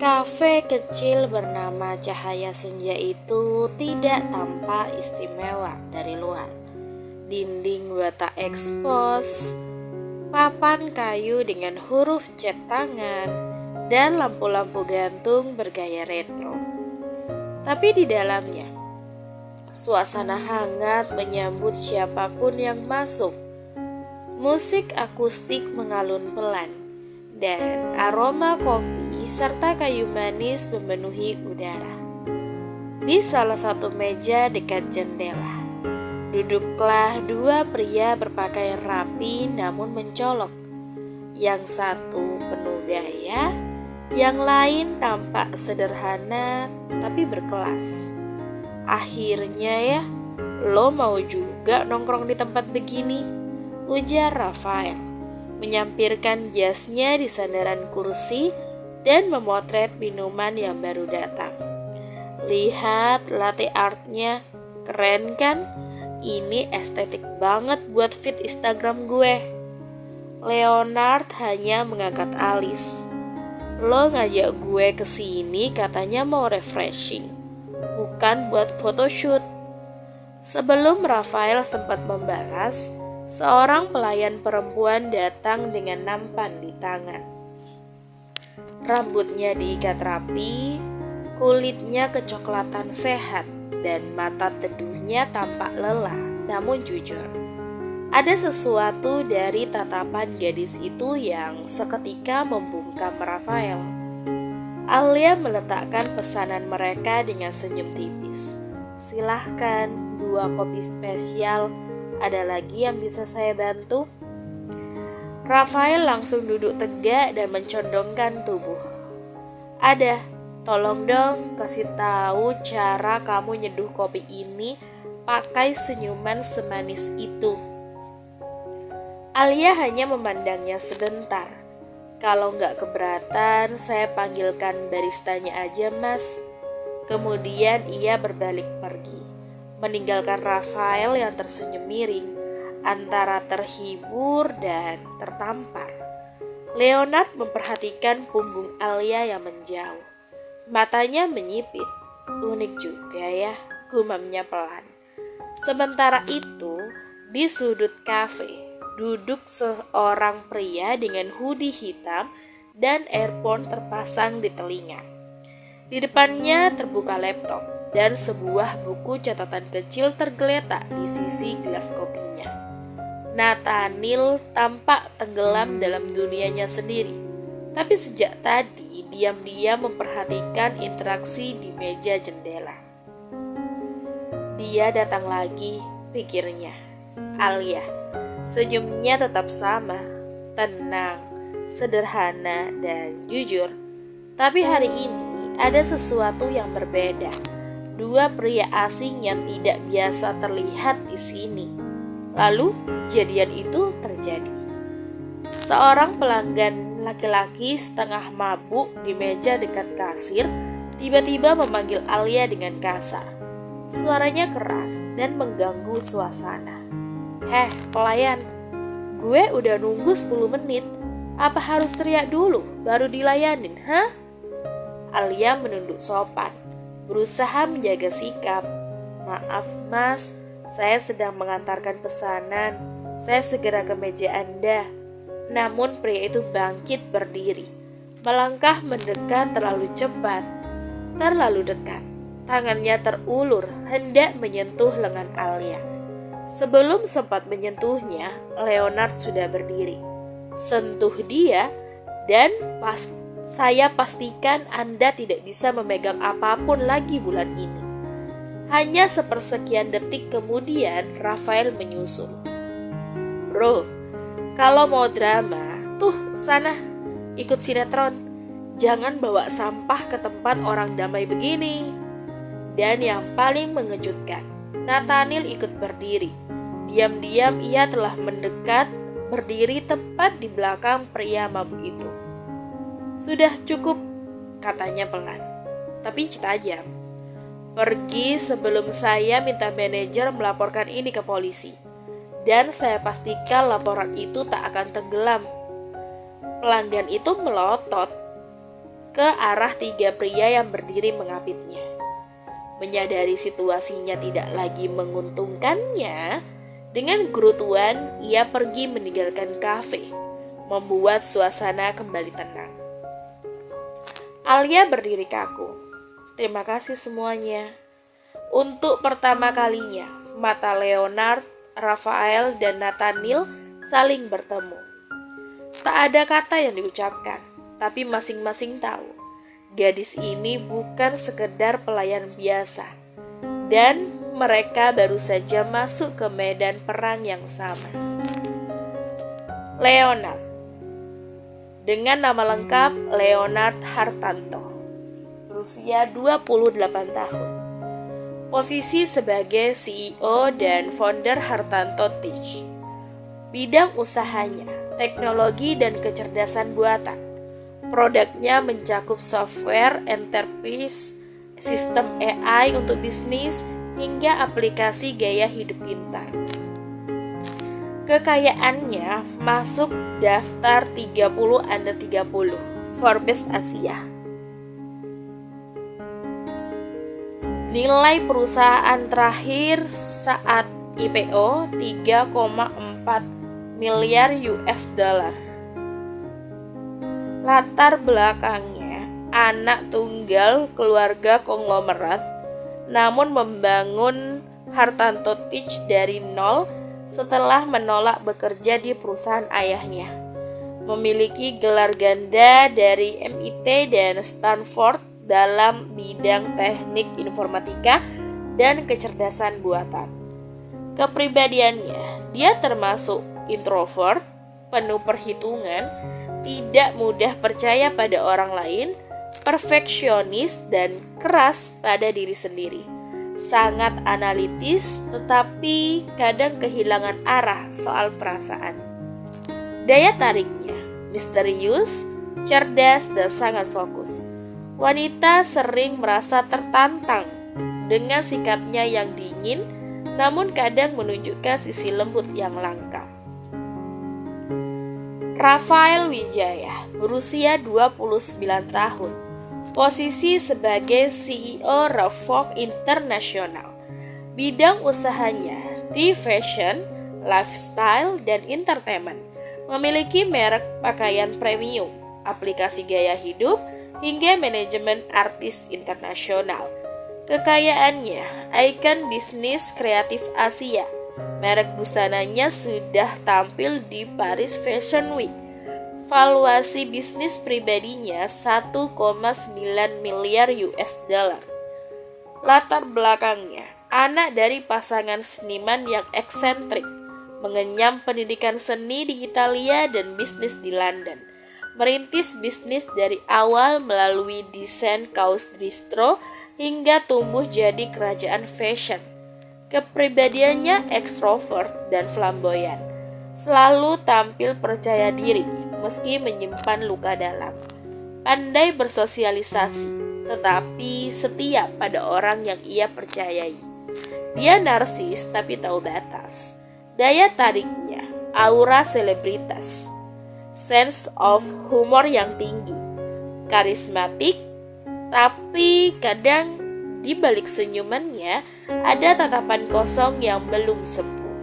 Kafe kecil bernama Cahaya Senja itu tidak tampak istimewa dari luar. Dinding bata ekspos, papan kayu dengan huruf cat tangan, dan lampu-lampu gantung bergaya retro. Tapi di dalamnya, suasana hangat menyambut siapapun yang masuk. Musik akustik mengalun pelan, dan aroma kopi serta kayu manis memenuhi udara. Di salah satu meja dekat jendela, duduklah dua pria berpakaian rapi namun mencolok. Yang satu penuh gaya, yang lain tampak sederhana tapi berkelas. Akhirnya ya, lo mau juga nongkrong di tempat begini? Ujar Rafael, menyampirkan jasnya di sandaran kursi dan memotret minuman yang baru datang. Lihat latte artnya, keren kan? Ini estetik banget buat feed Instagram gue. Leonard hanya mengangkat alis. Lo ngajak gue ke sini katanya mau refreshing, bukan buat photoshoot. Sebelum Rafael sempat membalas, seorang pelayan perempuan datang dengan nampan di tangan. Rambutnya diikat rapi, kulitnya kecoklatan sehat, dan mata teduhnya tampak lelah namun jujur. Ada sesuatu dari tatapan gadis itu yang seketika membungkam Rafael. Alia meletakkan pesanan mereka dengan senyum tipis. Silahkan, 2 kopi spesial. Ada lagi yang bisa saya bantu? Rafael langsung duduk tegak dan mencondongkan tubuh. Ada, tolong dong kasih tahu cara kamu nyeduh kopi ini pakai senyuman semanis itu. Alia hanya memandangnya sebentar. Kalau nggak keberatan, saya panggilkan baristanya aja, Mas. Kemudian ia berbalik pergi, meninggalkan Rafael yang tersenyum miring, antara terhibur dan tertampar. Leonard memperhatikan punggung Alia yang menjauh. Matanya menyipit. Unik juga ya, gumamnya pelan. Sementara itu, di sudut kafe, duduk seorang pria dengan hoodie hitam dan earphone terpasang di telinga. Di depannya terbuka laptop dan sebuah buku catatan kecil tergeletak di sisi gelas kopinya. Nathaniel tampak tenggelam dalam dunianya sendiri, tapi sejak tadi diam-diam memperhatikan interaksi di meja jendela. Dia datang lagi, pikirnya. Alia, senyumnya tetap sama, tenang, sederhana, dan jujur. Tapi hari ini ada sesuatu yang berbeda. 2 pria asing yang tidak biasa terlihat di sini. Lalu kejadian itu terjadi. Seorang pelanggan laki-laki setengah mabuk di meja dekat kasir tiba-tiba memanggil Alia dengan kasar. Suaranya keras dan mengganggu suasana. Heh, pelayan, gue udah nunggu 10 menit. Apa harus teriak dulu baru dilayanin, hah? Alia menunduk sopan, berusaha menjaga sikap. Maaf mas, saya sedang mengantarkan pesanan. Saya segera ke meja Anda. Namun pria itu bangkit berdiri, melangkah mendekat terlalu cepat, terlalu dekat. Tangannya terulur hendak menyentuh lengan Alia. Sebelum sempat menyentuhnya, Leonard sudah berdiri. Sentuh dia dan saya pastikan Anda tidak bisa memegang apapun lagi bulan ini. Hanya sepersekian detik kemudian Rafael menyusul. Bro, kalau mau drama, tuh sana, ikut sinetron. Jangan bawa sampah ke tempat orang damai begini. Dan yang paling mengejutkan, Nathaniel ikut berdiri. Diam-diam ia telah mendekat, berdiri tepat di belakang pria mabuk itu. Sudah cukup, katanya pelan, tapi tajam. Pergi sebelum saya minta manajer melaporkan ini ke polisi. Dan saya pastikan laporan itu tak akan tenggelam. Pelanggan itu melotot. ke arah 3 pria yang berdiri mengapitnya. Menyadari situasinya tidak lagi menguntungkannya, dengan gerutuan ia pergi meninggalkan kafe, membuat suasana kembali tenang. Alia berdiri kaku. Terima kasih semuanya. Untuk pertama kalinya, mata Leonard, Raphael, dan Nathaniel saling bertemu. Tak ada kata yang diucapkan, tapi masing-masing tahu gadis ini bukan sekedar pelayan biasa, dan mereka baru saja masuk ke medan perang yang sama. Leonard, dengan nama lengkap Leonard Hartanto, berusia 28 tahun. Posisi sebagai CEO dan founder Hartanto Teach. Bidang usahanya, teknologi dan kecerdasan buatan. Produknya mencakup software, enterprise, sistem AI untuk bisnis, hingga aplikasi gaya hidup pintar. Kekayaannya masuk daftar 30 under 30 Forbes Asia. Nilai perusahaan terakhir saat IPO 3,4 miliar US dollar. Latar belakangnya, anak tunggal keluarga konglomerat, namun membangun Hartanto Teach dari nol setelah menolak bekerja di perusahaan ayahnya. Memiliki gelar ganda dari MIT dan Stanford dalam bidang teknik informatika dan kecerdasan buatan. Kepribadiannya, dia termasuk introvert, penuh perhitungan, tidak mudah percaya pada orang lain, perfeksionis, dan keras pada diri sendiri. Sangat analitis, tetapi kadang kehilangan arah soal perasaan. Daya tariknya misterius, cerdas, dan sangat fokus. Wanita sering merasa tertantang dengan sikapnya yang dingin, namun kadang menunjukkan sisi lembut yang langka. Raphael Wijaya, berusia 29 tahun, posisi sebagai CEO Revok International. Bidang usahanya di fashion, lifestyle, dan entertainment. Memiliki merek pakaian premium, aplikasi gaya hidup, hingga manajemen artis internasional. Kekayaannya, ikon bisnis kreatif Asia. Merek busananya sudah tampil di Paris Fashion Week. Valuasi bisnis pribadinya 1,9 miliar US dollar. Latar belakangnya, anak dari pasangan seniman yang eksentrik, mengenyam pendidikan seni di Italia dan bisnis di London. Merintis bisnis dari awal melalui desain kaos distro hingga tumbuh jadi kerajaan fashion. Kepribadiannya ekstrovert dan flamboyan, selalu tampil percaya diri meski menyimpan luka dalam. Pandai bersosialisasi, tetapi setia pada orang yang ia percayai. Dia narsis tapi tahu batas. Daya tariknya, aura selebritas, sense of humor yang tinggi, karismatik, tapi kadang di balik senyumannya ada tatapan kosong yang belum sembuh.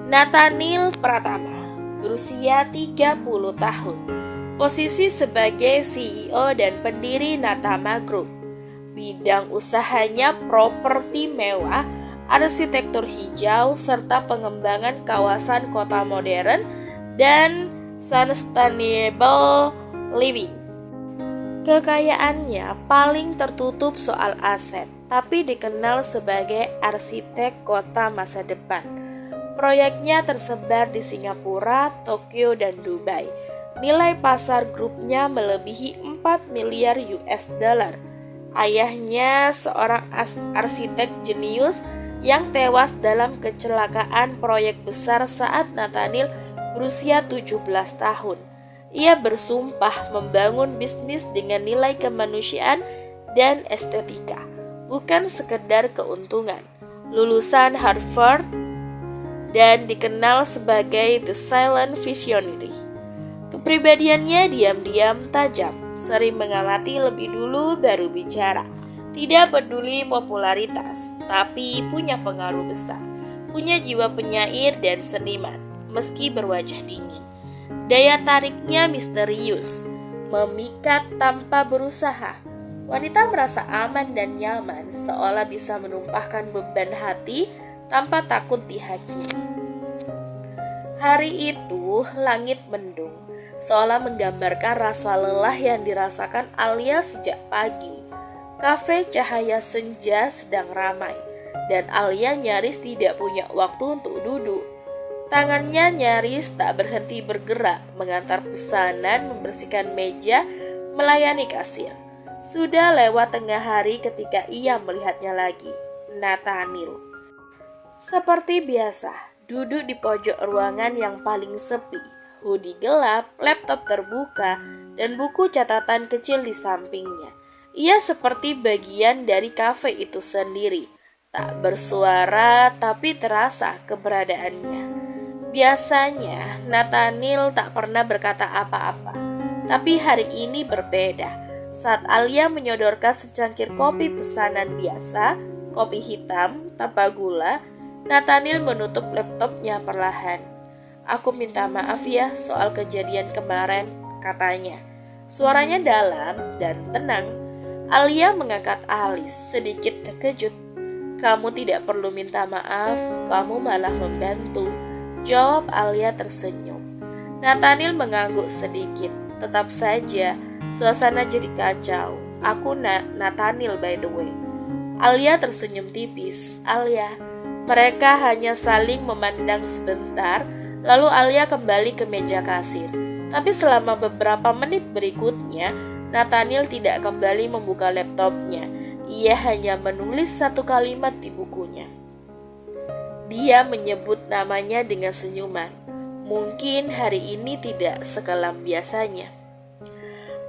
Nathaniel Pratama, berusia 30 tahun, posisi sebagai CEO dan pendiri Natama Group. Bidang usahanya properti mewah, arsitektur hijau, serta pengembangan kawasan kota modern dan sustainable living. Kekayaannya paling tertutup soal aset, tapi dikenal sebagai arsitek kota masa depan. Proyeknya tersebar di Singapura, Tokyo, dan Dubai. Nilai pasar grupnya melebihi 4 miliar US dollar. Ayahnya seorang arsitek jenius yang tewas dalam kecelakaan proyek besar saat Nathaniel berusia 17 tahun. Ia bersumpah membangun bisnis dengan nilai kemanusiaan dan estetika, bukan sekedar keuntungan. Lulusan Harvard dan dikenal sebagai The Silent Visionary. Kepribadiannya diam-diam tajam, sering mengamati lebih dulu baru bicara. Tidak peduli popularitas, tapi punya pengaruh besar. Punya jiwa penyair dan seniman, meski berwajah dingin. Daya tariknya misterius, memikat tanpa berusaha. Wanita merasa aman dan nyaman, seolah bisa menumpahkan beban hati tanpa takut dihakimi. Hari itu, langit mendung, seolah menggambarkan rasa lelah yang dirasakan Alia sejak pagi. Kafe cahaya senja sedang ramai, dan Alia nyaris tidak punya waktu untuk duduk. Tangannya nyaris tak berhenti bergerak, mengantar pesanan, membersihkan meja, melayani kasir. Sudah lewat tengah hari ketika ia melihatnya lagi, Nathaniel. Seperti biasa, duduk di pojok ruangan yang paling sepi, hoodie gelap, laptop terbuka, dan buku catatan kecil di sampingnya. Ia seperti bagian dari kafe itu sendiri, tak bersuara tapi terasa keberadaannya. Biasanya Nathaniel tak pernah berkata apa-apa, tapi hari ini berbeda. Saat Alia menyodorkan secangkir kopi pesanan biasa, kopi hitam tanpa gula, Nathaniel menutup laptopnya perlahan. "Aku minta maaf ya soal kejadian kemarin," katanya. Suaranya dalam dan tenang. Alia mengangkat alis, sedikit terkejut. "Kamu tidak perlu minta maaf, kamu malah membantu," jawab Alia tersenyum. Nathaniel mengangguk sedikit. "Tetap saja, suasana jadi kacau. Aku Nathaniel by the way." Alia tersenyum tipis. "Alia." Mereka hanya saling memandang sebentar, lalu Alia kembali ke meja kasir. Tapi selama beberapa menit berikutnya, Nathaniel tidak kembali membuka laptopnya. Ia hanya menulis satu kalimat di bukunya. Dia menyebut namanya dengan senyuman. Mungkin hari ini tidak sekelam biasanya.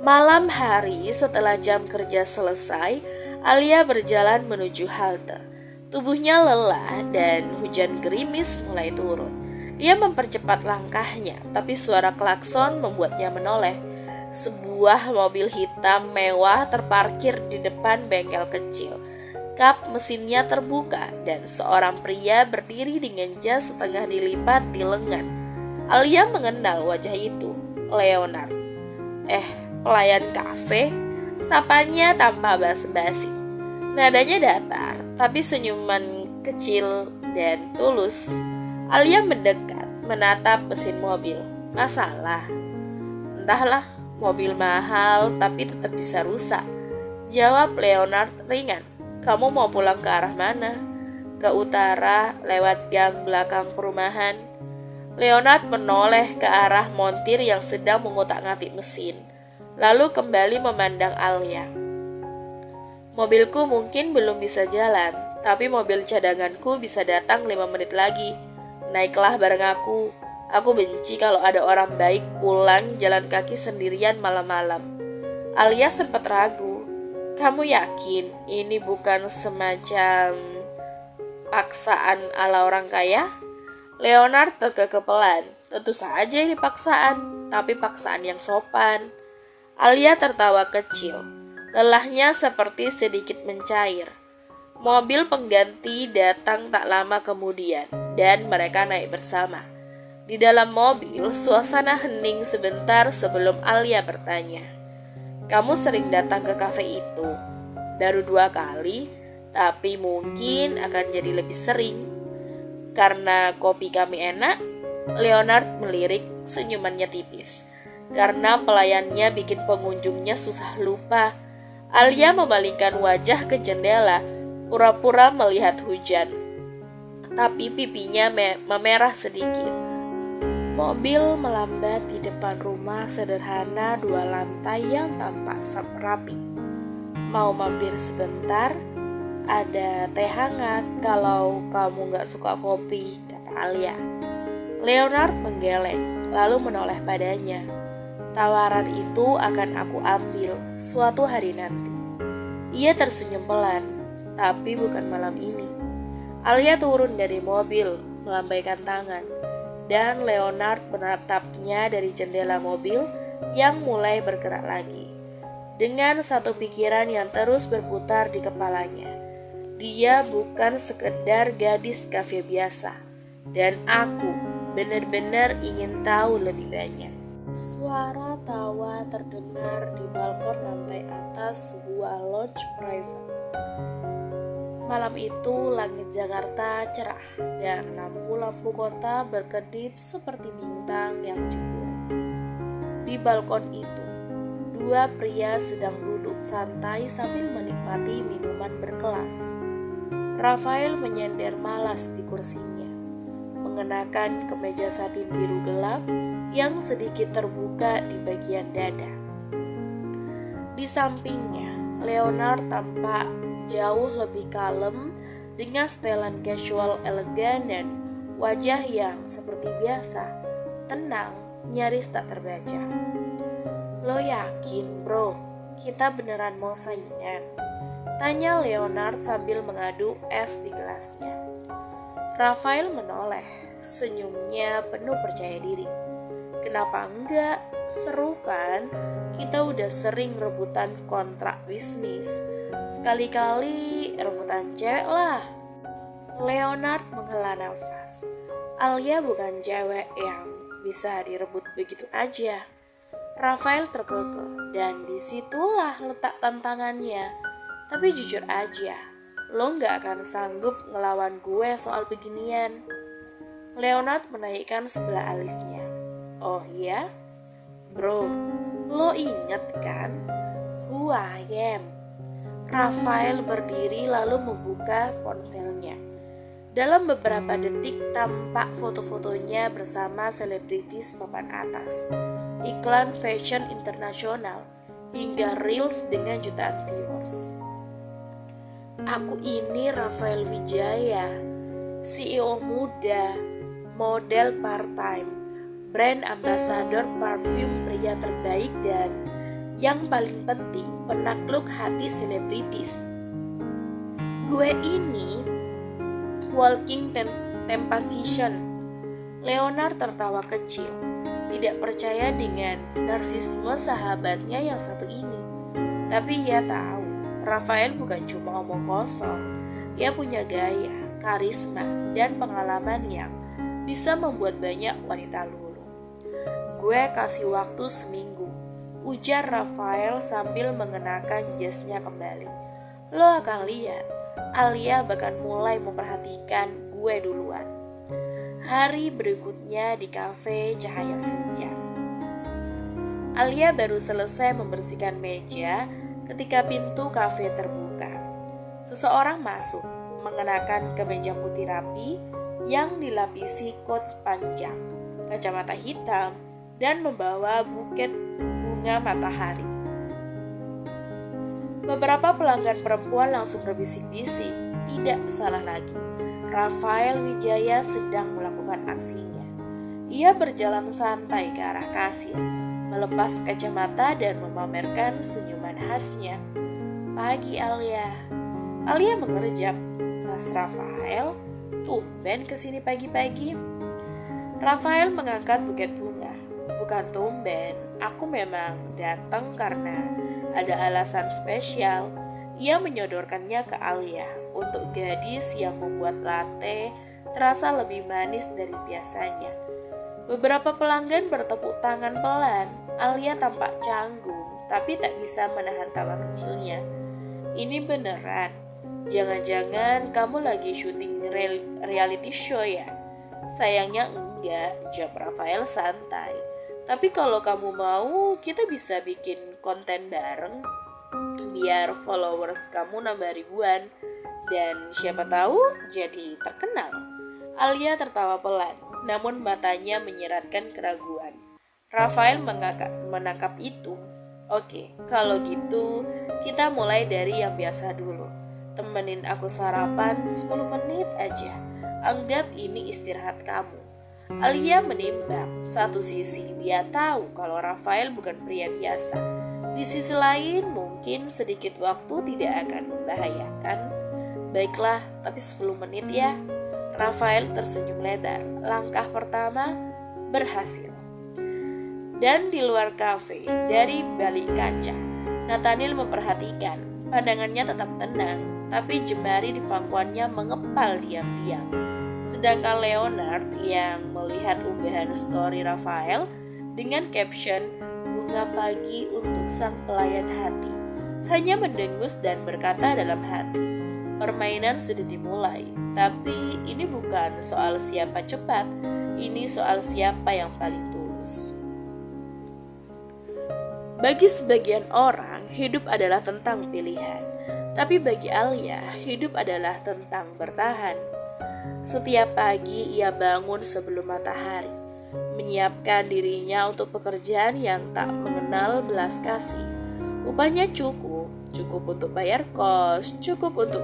Malam hari setelah jam kerja selesai, Alia berjalan menuju halte. Tubuhnya lelah dan hujan gerimis mulai turun. Ia mempercepat langkahnya, tapi suara klakson membuatnya menoleh. Sebuah mobil hitam mewah terparkir di depan bengkel kecil. Kap mesinnya terbuka dan seorang pria berdiri dengan jas setengah dilipat di lengan. Alia mengenal wajah itu, Leonard. Pelayan kafe, sapanya tanpa basa-basi. Nadanya datar, tapi senyuman kecil dan tulus. Alia mendekat, menatap mesin mobil. "Masalah?" "Entahlah, mobil mahal tapi tetap bisa rusak," jawab Leonard ringan. "Kamu mau pulang ke arah mana?" "Ke utara, lewat gang belakang perumahan." Leonard menoleh ke arah montir yang sedang mengotak-ngatik mesin, lalu kembali memandang Alia. "Mobilku mungkin belum bisa jalan, tapi mobil cadanganku bisa datang 5 menit lagi. Naiklah bareng aku. Aku benci kalau ada orang baik pulang jalan kaki sendirian malam-malam." Alia sempat ragu. "Kamu yakin ini bukan semacam paksaan ala orang kaya?" Leonard terkekepelan. "Tentu saja ini paksaan, tapi paksaan yang sopan." Alia tertawa kecil. Lelahnya seperti sedikit mencair. Mobil pengganti datang tak lama kemudian, dan mereka naik bersama. Di dalam mobil, suasana hening sebentar sebelum Alia bertanya, "Kamu sering datang ke kafe itu?" "Baru 2 kali, tapi mungkin akan jadi lebih sering." "Karena kopi kami enak?" Leonard melirik, senyumannya tipis. "Karena pelayannya bikin pengunjungnya susah lupa." Alia memalingkan wajah ke jendela, pura-pura melihat hujan. Tapi pipinya memerah sedikit. Mobil melambat di depan rumah sederhana 2 lantai yang tampak rapi. "Mau mampir sebentar? Ada teh hangat kalau kamu gak suka kopi," kata Alia. Leonard menggeleng, lalu menoleh padanya. "Tawaran itu akan aku ambil suatu hari nanti." Ia tersenyum pelan, "Tapi bukan malam ini." Alia turun dari mobil, melambaikan tangan, dan Leonard menatapnya dari jendela mobil yang mulai bergerak lagi. dengan satu pikiran yang terus berputar di kepalanya. Dia bukan sekedar gadis kafe biasa, dan aku benar-benar ingin tahu lebih banyak. Suara tawa terdengar di balkon lantai atas sebuah lodge private. Malam itu langit Jakarta cerah dan lampu-lampu kota berkedip seperti bintang yang jebur. Di balkon itu, dua pria sedang duduk santai sambil menikmati minuman berkelas. Rafael menyender malas di kursinya, mengenakan kemeja satin biru gelap yang sedikit terbuka di bagian dada. Di sampingnya, Leonard tampak jauh lebih kalem dengan setelan casual elegan dan wajah yang seperti biasa, tenang, nyaris tak terbaca. Lo yakin bro, kita beneran mau saingan? Tanya Leonard sambil mengaduk es di gelasnya. Rafael menoleh, senyumnya penuh percaya diri. Kenapa enggak? Seru kan? Kita udah sering rebutan kontrak bisnis. Sekali-kali rebutan cewek lah. Leonard menghela nafas. Alia bukan cewek yang bisa direbut begitu aja. Rafael terkekeh dan disitulah letak tantangannya. Tapi jujur aja, lo gak akan sanggup ngelawan gue soal beginian. Leonard menaikkan sebelah alisnya. Oh iya? Bro, lo inget kan? Who I am? Rafael berdiri lalu membuka ponselnya. Dalam beberapa detik tampak foto-fotonya bersama selebritis papan atas, iklan fashion internasional, hingga reels dengan jutaan viewers. Aku ini Rafael Wijaya, CEO muda, model part-time, brand ambassador parfum pria terbaik dan yang paling penting penakluk hati selebritis. Gue ini walking temptation. Leonard tertawa kecil, tidak percaya dengan narsisme sahabatnya yang satu ini. Tapi ia tahu, Rafael bukan cuma omong kosong. Ia punya gaya, karisma, dan pengalaman yang bisa membuat banyak wanita luluh. Gue kasih waktu seminggu, ujar Rafael sambil mengenakan jasnya kembali. Lo akan lihat, Alia bahkan mulai memperhatikan gue duluan. Hari berikutnya di kafe Cahaya Senja. Alia baru selesai membersihkan meja ketika pintu kafe terbuka. Seseorang masuk, mengenakan kemeja putih rapi yang dilapisi coat panjang, kacamata hitam, dan membawa buket bunga matahari. Beberapa pelanggan perempuan langsung berbisik-bisik, tidak salah lagi. Rafael Wijaya sedang melakukan aksinya. Ia berjalan santai ke arah kasir, melepas kacamata dan memamerkan senyuman khasnya. Pagi Alia. Alia mengerjap. Mas Rafael, tumben kesini pagi-pagi. Rafael mengangkat buket bunga. Bukan tumben, aku memang datang karena ada alasan spesial. Ia menyodorkannya ke Alia untuk gadis yang membuat latte terasa lebih manis dari biasanya. Beberapa pelanggan bertepuk tangan pelan. Alia tampak canggung, tapi tak bisa menahan tawa kecilnya. Ini beneran? Jangan-jangan kamu lagi syuting reality show ya? Sayangnya enggak, jawab Rafael santai. Tapi kalau kamu mau, kita bisa bikin konten bareng. Biar followers kamu nambah ribuan. Dan siapa tahu jadi terkenal. Alia tertawa pelan, namun matanya menyiratkan keraguan. Rafael menangkap itu. Oke, kalau gitu kita mulai dari yang biasa dulu. Temenin aku sarapan 10 menit aja. Anggap ini istirahat kamu. Alia menimbang, satu sisi dia tahu kalau Rafael bukan pria biasa. Di sisi lain mungkin sedikit waktu tidak akan membahayakan. Baiklah, tapi 10 menit ya. Rafael tersenyum lebar. Langkah pertama berhasil. Dan di luar kafe, dari balik kaca, Nathaniel memperhatikan. Pandangannya tetap tenang, tapi jemari di pangkuannya mengepal diam-diam. Sedangkan Leonard yang melihat unggahan story Rafael dengan caption "Bunga pagi untuk sang pelayan hati" hanya mendengus dan berkata dalam hati, permainan sudah dimulai, tapi ini bukan soal siapa cepat, ini soal siapa yang paling tulus. Bagi sebagian orang, hidup adalah tentang pilihan. Tapi bagi Alia, hidup adalah tentang bertahan. Setiap pagi ia bangun sebelum matahari, menyiapkan dirinya untuk pekerjaan yang tak mengenal belas kasih. Upahnya cukup untuk bayar kos, cukup untuk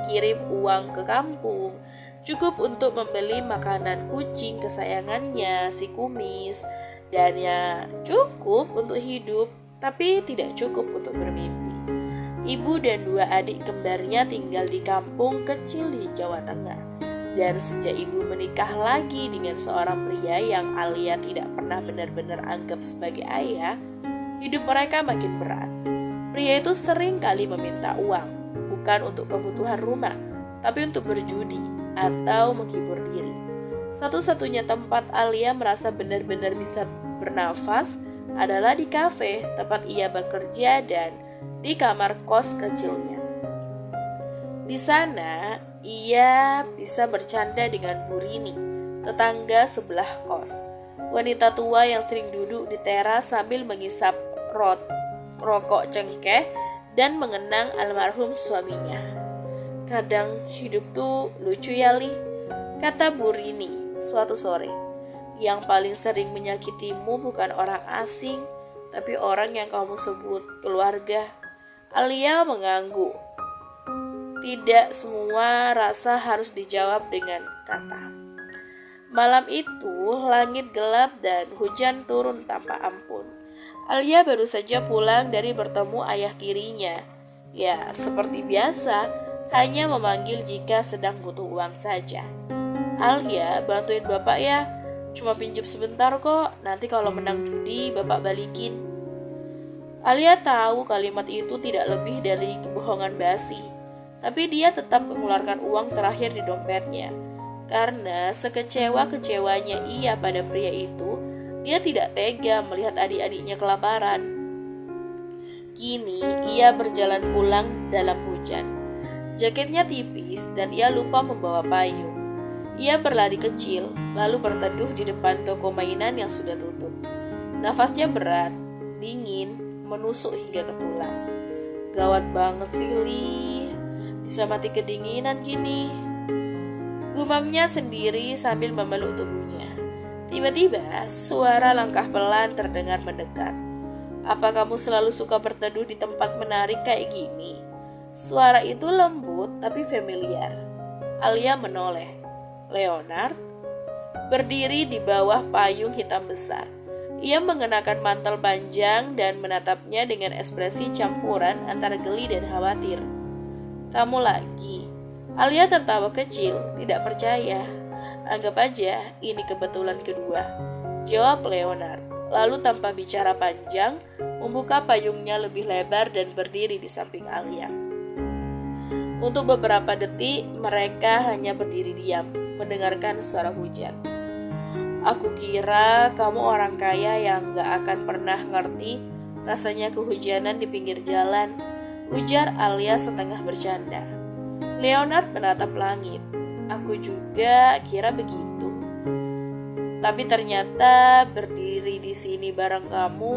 kirim uang ke kampung, cukup untuk membeli makanan kucing kesayangannya, si Kumis, dan ya cukup untuk hidup, tapi tidak cukup untuk bermimpi. Ibu dan 2 adik kembarnya tinggal di kampung kecil di Jawa Tengah. Dan sejak ibu menikah lagi dengan seorang pria yang Alia tidak pernah benar-benar anggap sebagai ayah, hidup mereka makin berat. Pria itu sering kali meminta uang, bukan untuk kebutuhan rumah, tapi untuk berjudi atau menghibur diri. Satu-satunya tempat Alia merasa benar-benar bisa bernafas adalah di kafe tempat ia bekerja dan di kamar kos kecilnya. Di sana, ia bisa bercanda dengan Bu Rini, tetangga sebelah kos. Wanita tua yang sering duduk di teras sambil menghisap rokok cengkeh dan mengenang almarhum suaminya. Kadang hidup tuh lucu ya, Li, kata Bu Rini suatu sore. Yang paling sering menyakitimu bukan orang asing, tapi orang yang kamu sebut keluarga. Alia mengangguk. Tidak semua rasa harus dijawab dengan kata. Malam itu, langit gelap dan hujan turun tanpa ampun. Alia baru saja pulang dari bertemu ayah tirinya. Ya, seperti biasa, hanya memanggil jika sedang butuh uang saja. Alia, bantuin bapak ya. Cuma pinjam sebentar kok, nanti kalau menang judi bapak balikin. Alia tahu kalimat itu tidak lebih dari kebohongan basi, tapi dia tetap mengeluarkan uang terakhir di dompetnya. Karena sekecewa-kecewanya ia pada pria itu, dia tidak tega melihat adik-adiknya kelaparan. Kini ia berjalan pulang dalam hujan. Jaketnya tipis dan ia lupa membawa payung. Ia berlari kecil, lalu berteduh di depan toko mainan yang sudah tutup. Nafasnya berat, dingin, menusuk hingga ke tulang. Gawat banget sih, Li. Bisa mati kedinginan gini. Gumamnya sendiri sambil memeluk tubuhnya. Tiba-tiba, suara langkah pelan terdengar mendekat. Apa kamu selalu suka berteduh di tempat menarik kayak gini? Suara itu lembut tapi familiar. Alia menoleh. Leonard berdiri di bawah payung hitam besar. Ia mengenakan mantel panjang dan menatapnya dengan ekspresi campuran antara geli dan khawatir. Kamu lagi? Alia tertawa kecil, tidak percaya. Anggap aja ini kebetulan kedua, jawab Leonard. Lalu tanpa bicara panjang, membuka payungnya lebih lebar dan berdiri di samping Alia. Untuk beberapa detik, mereka hanya berdiri diam, mendengarkan suara hujan. Aku kira kamu orang kaya yang gak akan pernah ngerti rasanya kehujanan di pinggir jalan, ujar Alia setengah bercanda. Leonard menatap langit. Aku juga kira begitu. Tapi ternyata berdiri di sini bareng kamu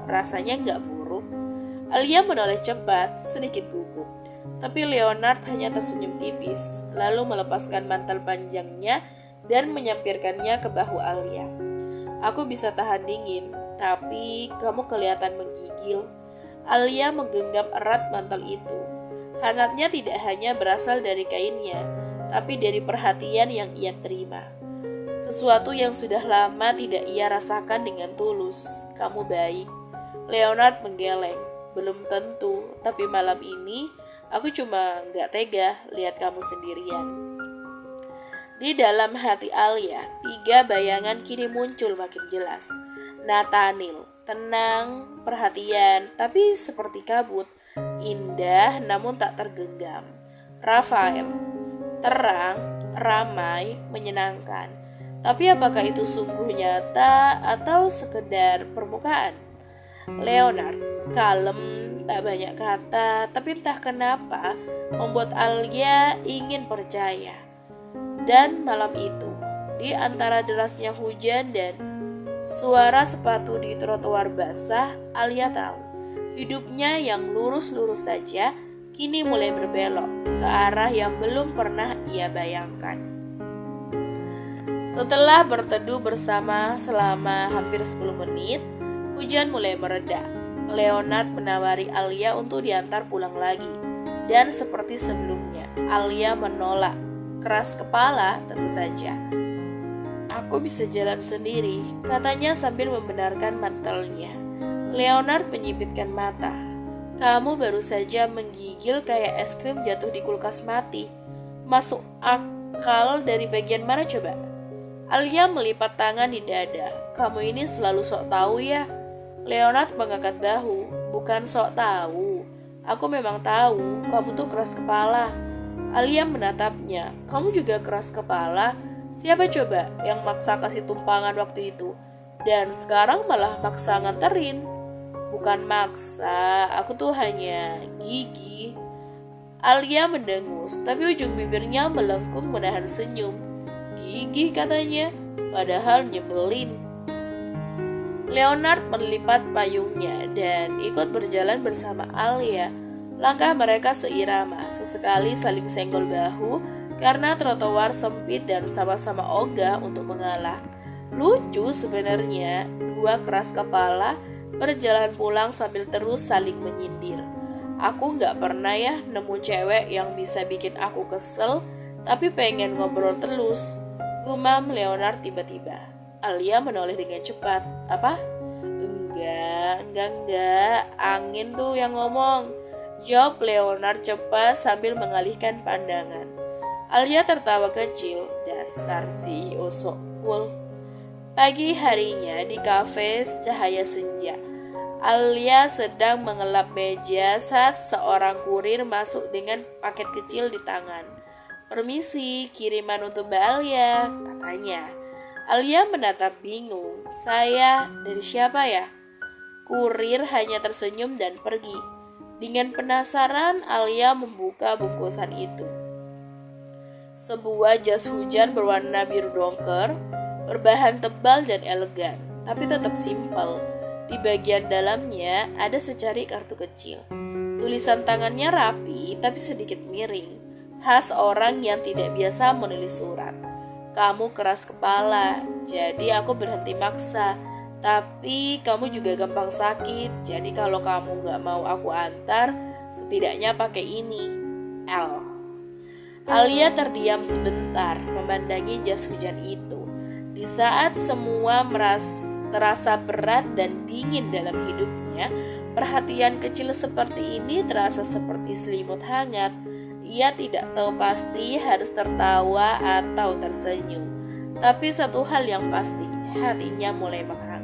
rasanya gak buruk. Alia menoleh cepat, sedikit gugup. Tapi Leonard hanya tersenyum tipis, lalu melepaskan mantel panjangnya dan menyampirkannya ke bahu Alia. Aku bisa tahan dingin, tapi kamu kelihatan menggigil. Alia menggenggam erat mantel itu. Hangatnya tidak hanya berasal dari kainnya, tapi dari perhatian yang ia terima. Sesuatu yang sudah lama tidak ia rasakan dengan tulus. Kamu baik. Leonard menggeleng. Belum tentu, tapi malam ini aku cuma gak tega lihat kamu sendirian. Di dalam hati Alia, 3 bayangan kini muncul makin jelas. Nathaniel, tenang, perhatian, tapi seperti kabut, indah namun tak tergenggam. Rafael, terang, ramai, menyenangkan. Tapi apakah itu sungguh nyata atau sekedar permukaan? Leonard, kalem, tak banyak kata, tapi entah kenapa membuat Alia ingin percaya. Dan malam itu, di antara derasnya hujan dan suara sepatu di trotoar basah, Alia tahu hidupnya yang lurus-lurus saja kini mulai berbelok ke arah yang belum pernah ia bayangkan. Setelah berteduh bersama selama hampir 10 menit, hujan mulai mereda. Leonard menawari Alia untuk diantar pulang lagi. Dan seperti sebelumnya, Alia menolak. Keras kepala tentu saja. Aku bisa jalan sendiri, katanya sambil membenarkan mantelnya. Leonard menyipitkan mata. Kamu baru saja menggigil kayak es krim jatuh di kulkas mati. Masuk akal dari bagian mana coba? Alia melipat tangan di dada. Kamu ini selalu sok tahu ya. Leonard mengangkat bahu. Bukan sok tahu. Aku memang tahu kamu tuh keras kepala. Alia menatapnya. Kamu juga keras kepala? Siapa coba yang maksa kasih tumpangan waktu itu? Dan sekarang malah maksa nganterin. Bukan maksa, aku tuh hanya gigi. Alia mendengus, tapi ujung bibirnya melengkung menahan senyum. Gigih katanya, padahal nyebelin. Leonard melipat payungnya dan ikut berjalan bersama Alia. Langkah mereka seirama, sesekali saling senggol bahu karena trotoar sempit dan sama-sama ogah untuk mengalah. Lucu sebenarnya, dua keras kepala berjalan pulang sambil terus saling menyindir. Aku gak pernah ya nemu cewek yang bisa bikin aku kesel tapi pengen ngobrol terus, gumam Leonard tiba-tiba. Alia menoleh dengan cepat. Apa? Enggak, angin tuh yang ngomong, jawab Leonard cepat sambil mengalihkan pandangan. Alia tertawa kecil. Dasar si osok cool. Pagi harinya di kafe cahaya senja, Alia sedang mengelap meja saat seorang kurir masuk dengan paket kecil di tangan. Permisi, kiriman untuk Mbak Alia, katanya. Alia menatap bingung. Saya dari siapa ya? Kurir hanya tersenyum dan pergi. Dengan penasaran, Alia membuka bungkusan itu. Sebuah jas hujan berwarna biru dongker, berbahan tebal dan elegan, tapi tetap simpel. Di bagian dalamnya ada secari kartu kecil. Tulisan tangannya rapi tapi sedikit miring. Khas orang yang tidak biasa menulis surat. Kamu keras kepala, jadi aku berhenti maksa. Tapi kamu juga gampang sakit, jadi kalau kamu gak mau aku antar, setidaknya pakai ini. L. Alia terdiam sebentar memandangi jas hujan itu. Di saat semua terasa berat dan dingin dalam hidupnya, perhatian kecil seperti ini terasa seperti selimut hangat. Ia tidak tahu pasti harus tertawa atau tersenyum. Tapi satu hal yang pasti, hatinya mulai menghangat.